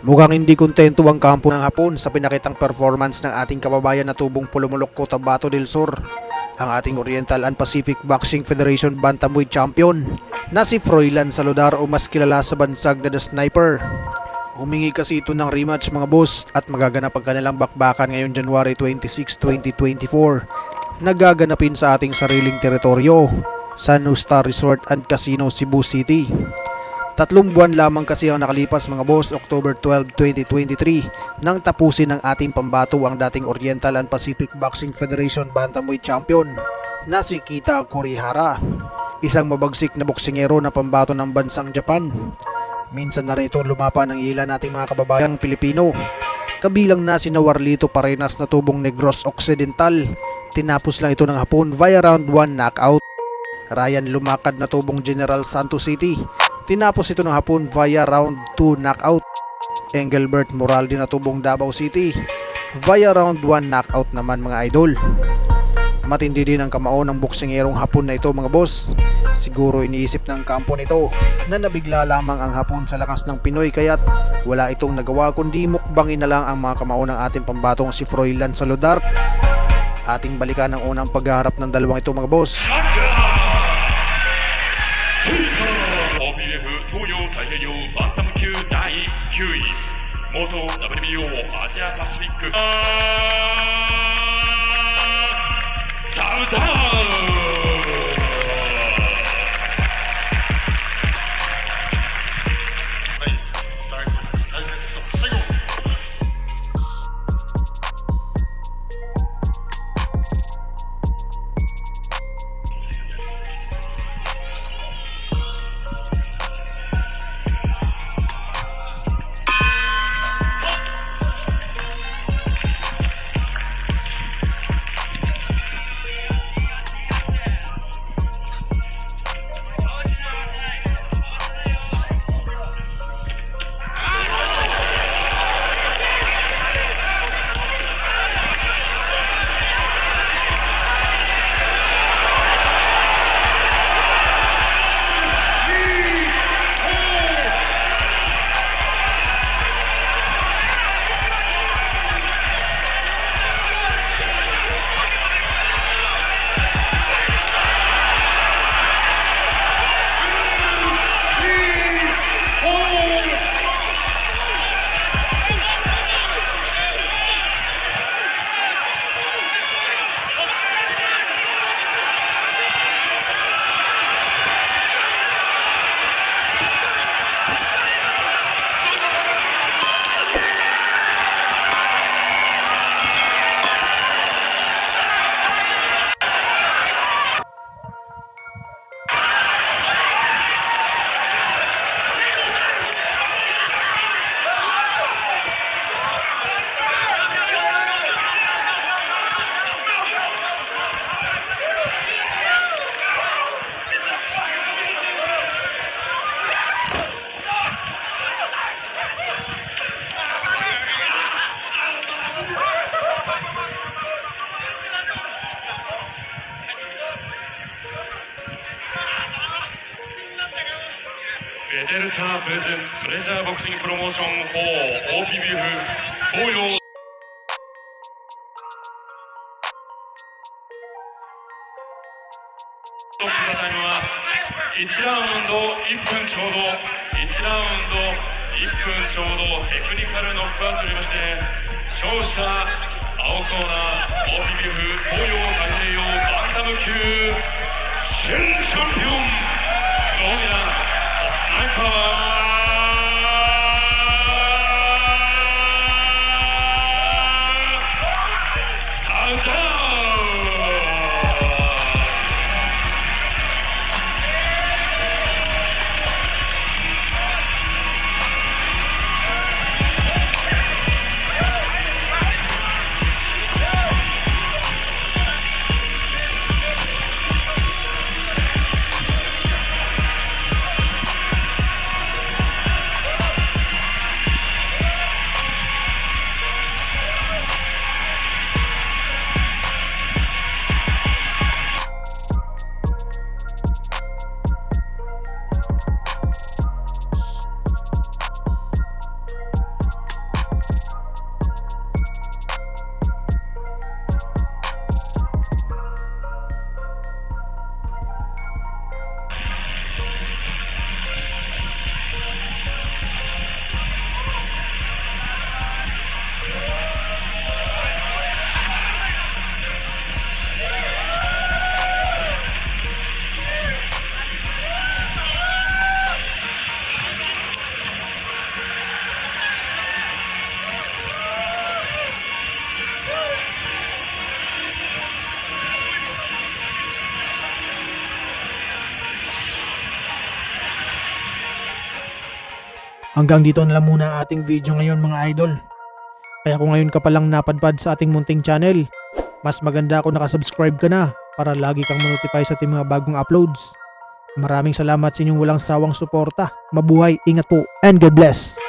Mukhang hindi kontento ang kampo ng Hapon sa pinakitang performance ng ating kababayan na tubong Pulumulok Cotabato del Sur, ang ating Oriental and Pacific Boxing Federation Bantamweight Champion na si Froilan Saludar o mas kilala sa bansag na The Sniper. Humingi kasi ito ng rematch mga boss at magaganap ang kanilang bakbakan ngayon January 26, 2024. Nagaganapin sa ating sariling teritoryo sa New Star Resort and Casino, Cebu City. 3 buwan lamang kasi ang nakalipas mga boss, October 12, 2023 nang tapusin ng ating pambato ang dating Oriental and Pacific Boxing Federation Bantamweight Champion na si Kita Kurihara, isang mabagsik na boksingero na pambato ng bansang Japan. Minsan na rito lumapa ng ilan nating mga kababayang Pilipino, kabilang na si Warlito Parenas na tubong Negros Occidental, tinapos lang ito ng Hapon via round 1 knockout. Ryan Lumakad na tubong General Santos City, tinapos ito ng Hapon via round 2 knockout. Engelbert Moraldi na tubong Davao City, via round 1 knockout naman mga idol. Matindi din ang kamao ng boksingerong Hapon na ito mga boss. Siguro iniisip ng kampo nito na nabigla lamang ang Hapon sa lakas ng Pinoy kaya't wala itong nagawa kundi mukbangin na lang ang mga kamao ng ating pambatong si Froilan Saludar. Ating balikan ang unang paghaharap ng dalawang ito mga boss. OPF 東洋太平洋バンタム級第9位元 WBO アジアパシフィックサウダーベデルタープレゼンツプレジャーボクシングプロモーション4 OPBF 東洋トップザタイムは1ラウンド1分ちょうど1ラウンド1分ちょうどテクニカルノックアウトとなりまして勝者青コーナー OPBF 東洋太平洋バンタム級新チャンピオン大宮スナイパーサウダー Hanggang dito na lang muna ang ating video ngayon mga idol. Kaya kung ngayon ka palang napadpad sa ating munting channel, mas maganda kung nakasubscribe ka na para lagi kang manotify sa ating mga bagong uploads. Maraming salamat sa inyong walang sawang suporta. Mabuhay, ingat po, and God bless!